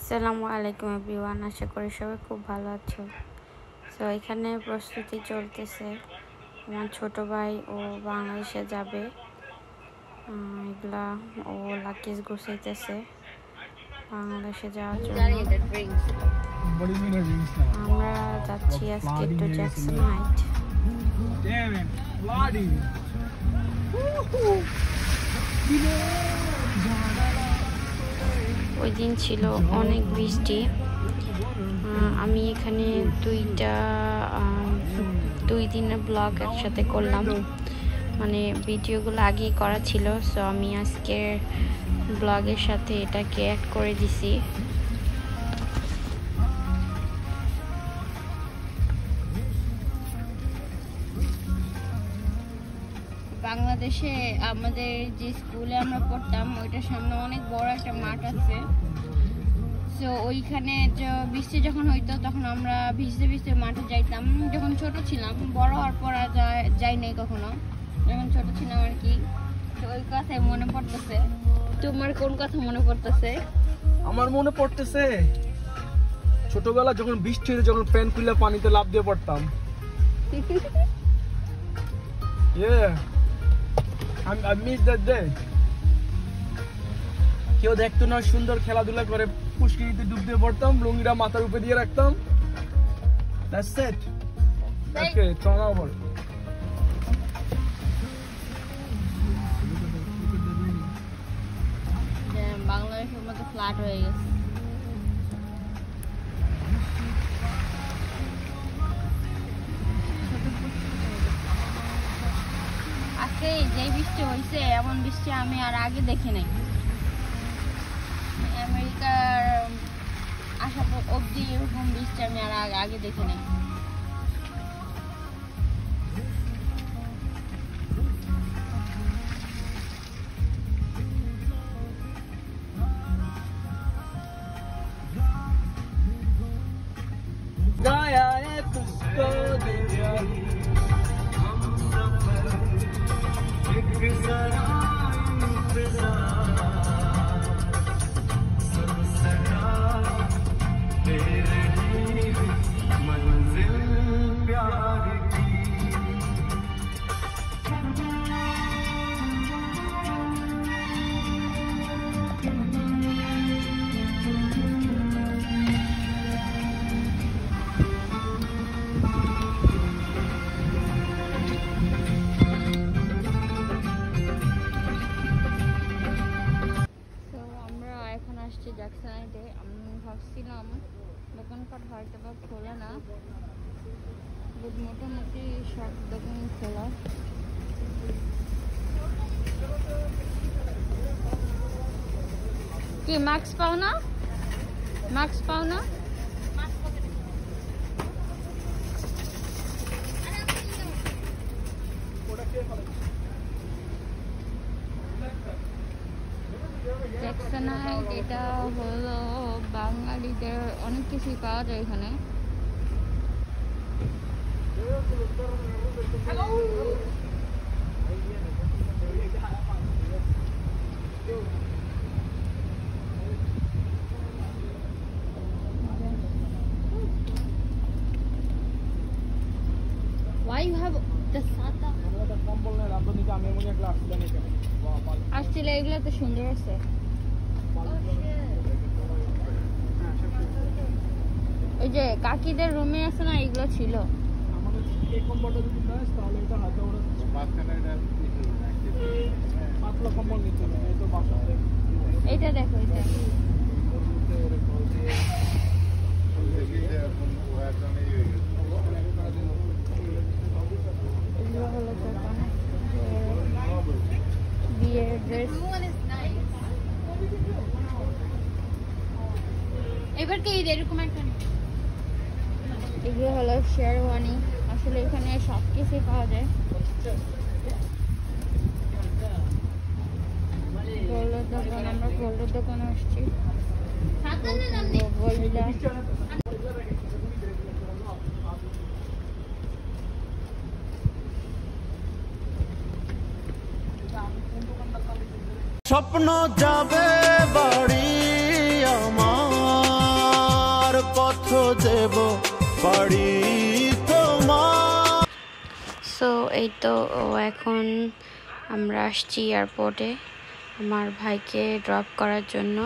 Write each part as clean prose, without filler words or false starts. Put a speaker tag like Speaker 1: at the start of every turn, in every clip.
Speaker 1: আসসালামু আলাইকুম এভরিওয়ান, আশা করি সবাই খুব ভালো আছো। সো এখানে প্রস্তুতি চলতেছে, আমার ছোট ভাই ও বাংলাদেশে যাবে, এগুলা ও লাকিজ গুছাইতেছে বাংলাদেশে যাওয়ার জন্য। আমরা যাচ্ছি আজকে একটু জ্যাকসন হাইট। ওই দিন ছিল অনেক বৃষ্টি। আমি এখানে দুই দিনের ব্লগ একসাথে করলাম, মানে ভিডিওগুলো আগেই করা ছিল। সো আমি আজকের ব্লগের সাথে এটাকে অ্যাড করে দিছি। বাংলাদেশে আমাদের যে স্কুলে আমরা পড়তাম ওইটার সামনে অনেক বড় একটা মাঠ আছে। সো ওইখানে বৃষ্টি যখন হইতো তখন আমরা ভিজতে ভিজতে মাঠে যাইতাম যখন ছোট ছিলাম। বড় হওয়ার পর আর যাই নাই কখনো, যখন ছোট ছিলাম আর কি। তো ওই কথাই মনে পড়তেছে। তোমার কোন কথা মনে পড়তেছে?
Speaker 2: আমার মনে পড়তেছে ছোটবেলা যখন বৃষ্টি হইতো, যখন প্যান্ট খুলে পানিতে লাফ দিয়ে পড়তাম। I miss that day. কেউ দেখতো না, সুন্দর খেলাধুলা করে পুষ্করিতে ডুব দিয়ে পড়তাম, লুঙ্গিটা মাথার উপরে দিয়ে রাখতাম। That's it. Okay, turn over.
Speaker 1: বাংলাদেশের মতো ফ্ল্যাট হয়ে গেছে। আজকে যে বৃষ্টি হয়েছে এমন বৃষ্টি আমি আর আগে দেখি নাই। আমেরিকার আসা অবধি এরকম বৃষ্টি আমি আর আগে দেখি নাই। জ্যাকসন হাইটে আমি ভাবছিলাম দোকানপাট হয়তো বা খোলা না, মোটামুটি সব দোকান খোলা। কি মাস্ক পাও না? মাস্ক পাও না? জ্যাকসন হাইট এটা হলো বাঙালিদের অনেক কিছুই পাওয়া যায় এখানে। Why you have the sata? আসলে এগুলো তো সুন্দর আছে। ওই যে কাকিদের রুমে আছে না, এগুলো ছিল। এটা দেখো, এটা এগুলো হলো বিয়ের ড্রেস। এবার কি এরকম একটা, এগুলো হলো শেরওয়ানি। আসলে এখানে সব কিছুই পাওয়া যায়। গোল্ডের দোকান, আমরা গোল্ডের দোকানে আসছি।
Speaker 3: স্বপ্ন যাবে বাড়ি আমার। দেব বাড়ি তোমার।
Speaker 1: সো এই তো এখন আমরা আসছি এয়ারপোর্টে আমার ভাইকে ড্রপ করার জন্য।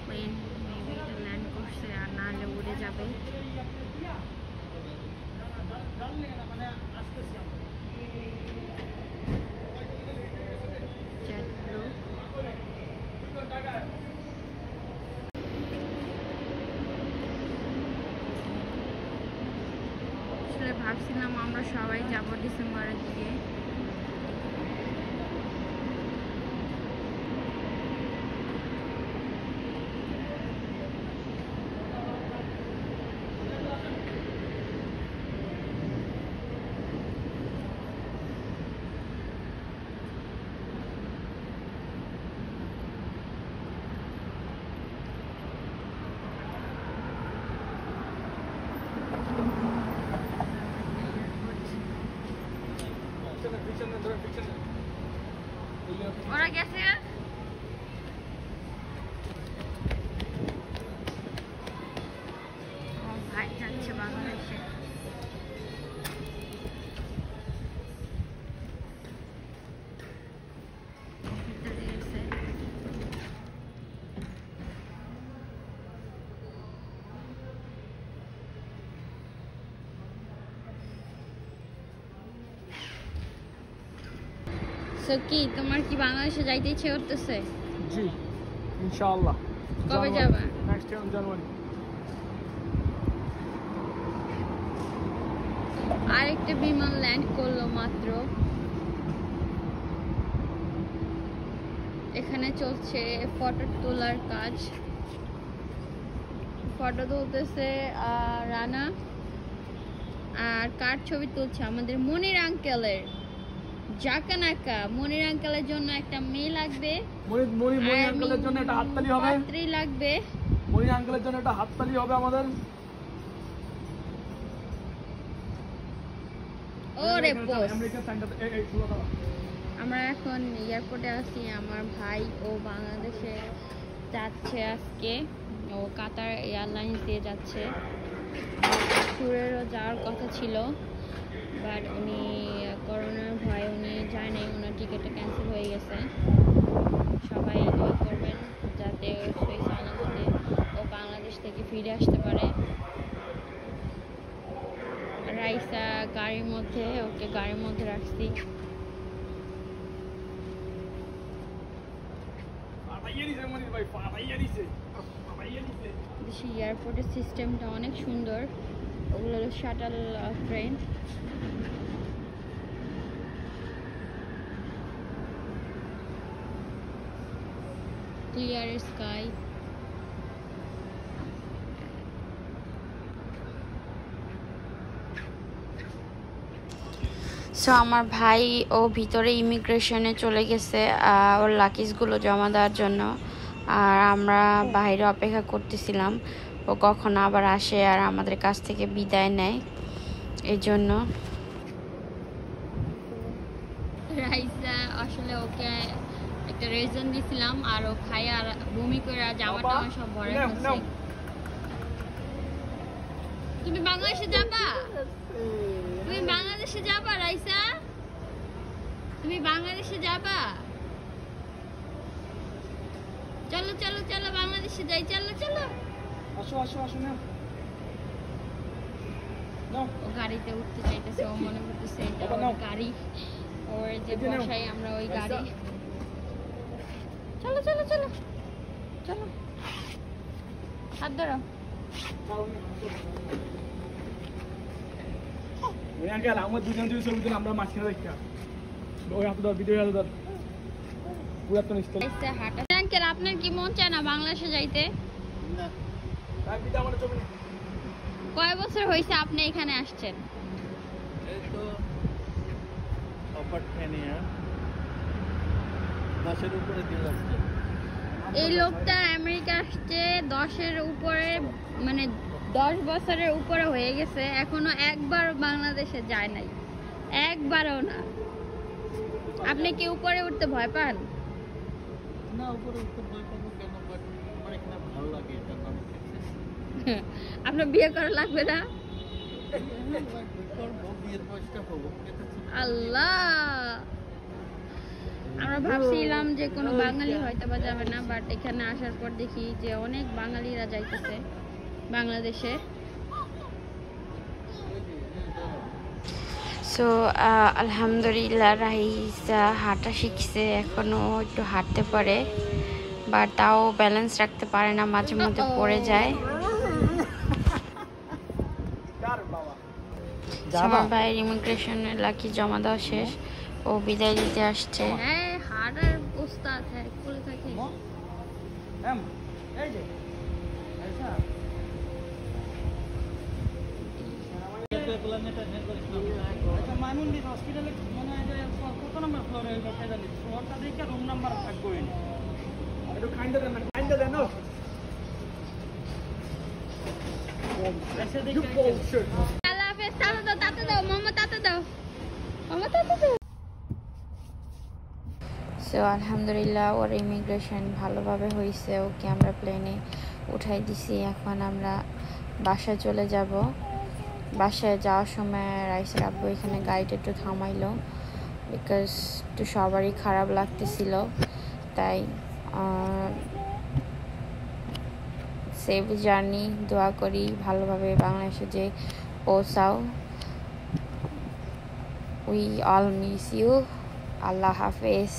Speaker 1: প্লেন মেবি ল্যান্ড করছে, আর না হলে উড়ে যাবে। আসলে ভাবছিলাম আমরা সবাই যাব ডিসেম্বরের দিকে। ওরা গেছে, ভাই যাচ্ছে বাংলাদেশে। সো কি তোমার কি বাংলাদেশে যাইতে ইচ্ছে করতেছে?
Speaker 2: জি ইনশাআল্লাহ।
Speaker 1: কবে যাবা?
Speaker 2: নেক্সট ইয়ার জানুয়ারি।
Speaker 1: আরেকটা বিমান ল্যান্ড করলো মাত্র। এখানে চলছে ফটো তোলার কাজ। ফটো তুলতেছে রানা, আর কার ছবি তুলছে আমাদের মনির আঙ্কেলের। জাকানাকা মনির আঙ্কেলের জন্য একটা মেয়ে লাগবে,
Speaker 2: মনির আঙ্কেলের জন্য একটা হাততালি হবে।
Speaker 1: পাত্রী লাগবে,
Speaker 2: মনির আঙ্কেলের জন্য একটা হাততালি হবে আমাদের।
Speaker 1: ওরে পোস। আমরা এখন এয়ারপোর্টে আছি। আমার ভাই ও বাংলাদেশে যাচ্ছে আজকে, ও কাতার এয়ারলাইন্স দিয়ে যাচ্ছে। ট্যুরেরও যাওয়ার কথা ছিল, বাট উনি করোনার ভয়ে উনি যায় নাই, ওনার টিকিটটা ক্যান্সেল হয়ে গেছে। সবাই দোয়া করবেন যাতে সেই সালামতে ও বাংলাদেশ থেকে ফিরে আসতে পারে। রাইসা গাড়ির মধ্যে, ওকে গাড়ির মধ্যে রাখছি। দেশি এয়ারপোর্টের সিস্টেমটা অনেক সুন্দর। ওগুলো হলো shuttle train. Clear sky. So আমার ভাই ও ভিতরে ইমিগ্রেশনে চলে গেছে ওর লাগেজগুলো জমা দেওয়ার জন্য, আর আমরা বাইরে অপেক্ষা করতেছিলাম ও কখন আবার আসে আর আমাদের কাছ থেকে বিদায় নেয়। এই জন্য রাইসা আসলে ওকে একটা রিজন দিছিলাম, আর ও খাই আর বমি করে জামাটা সব ভরে ফেলছে। তুমি বাংলাদেশে যাবা? তুমি বাংলাদেশে যাবা রাইসা? তুমি বাংলাদেশে যাবা? চলো চলো চলো বাংলাদেশে যাই, চলো চলো।
Speaker 2: আসো আসো আসো না।
Speaker 1: ও গাড়িতে উঠতে চাইতেছে, ও মনে করতেছে এটা ওর গাড়ি, ওর যে বসাই আমরা ওই গাড়ি। চলো চলো চলো চলো, হাত ধরো।
Speaker 2: আমার দুজন যদি ছবি তুলে আমরা মাঝখানে দেখা ওই হাতে ধর, ভিডিও হাতে ধর। পুরাতন স্থল।
Speaker 1: আঙ্কেল আপনার কি মন চায় না বাংলাদেশে যাইতে? কয় বছর হয়েছে আপনি এখানে আসছেন? এই লোকটা আমেরিকা আসছে 10-এর উপরে, মানে 10 বছরের উপরে হয়ে গেছে, এখনো একবার বাংলাদেশে যায় নাই, একবারও না। আপনি কি উপরে উঠতে ভয় পান?
Speaker 4: না, উপরে উঠতে ভয় পাবো কেন? বাট আমার এখানে ভালো লাগে, এটা নাম
Speaker 1: আপনার বিয়ে করা লাগবে না?
Speaker 4: করবো, বিয়ের বয়সটা হবো।
Speaker 1: আল্লাহ, আমরা ভাবছিলাম যে কোনো বাঙালি হয়তো বা যাবে না, বাট এখানে আসার পর দেখি যে অনেক বাঙালিরা যাইতেছে বাংলাদেশে। সো আলহামদুলিল্লাহ রাইস হাঁটা শিখছে, এখনো একটু হাঁটতে পারে, বাট তাও ব্যালেন্স রাখতে পারে না, মাঝে মধ্যে পড়ে যায়। আমার ভাইয়ের ইমিগ্রেশনের লাকি জমা দেওয়া শেষ, ও বিদায় দিতে আসছে। হ্যাঁ, হাড়ের অবস্থা আছে, খুলে থাকে।
Speaker 2: এই যে মাইমুন্দির হসপিটালে মনে হয় যে কত নম্বর ফ্লোরে জানি, ফ্লোরটা দেখে রুম নাম্বার থাকবেই না। একটু খাইন্ডা দেন না, খাইন্ডা দেন না।
Speaker 1: আল্লাহ হাফেজ। তাতে দাও, তাতে দাও মামা, তাতে দাও মামা, তাতে দাও। সো আলহামদুলিল্লাহ ওর ইমিগ্রেশন ভালোভাবে হয়েছে, ওকে আমরা প্লেনে উঠাই দিছি। এখন আমরা বাসায় চলে যাব। বাসায় যাওয়ার সময় রাইসের আব্বু এখানে গাড়িটা একটু থামাইলো, বিকজ একটু সবারই খারাপ লাগতেছিল, তাই সেফ জার্নি, দোয়া করি ভালোভাবে বাংলাদেশে যে পৌঁছাও। We all miss you. আল্লাহ হাফেজ।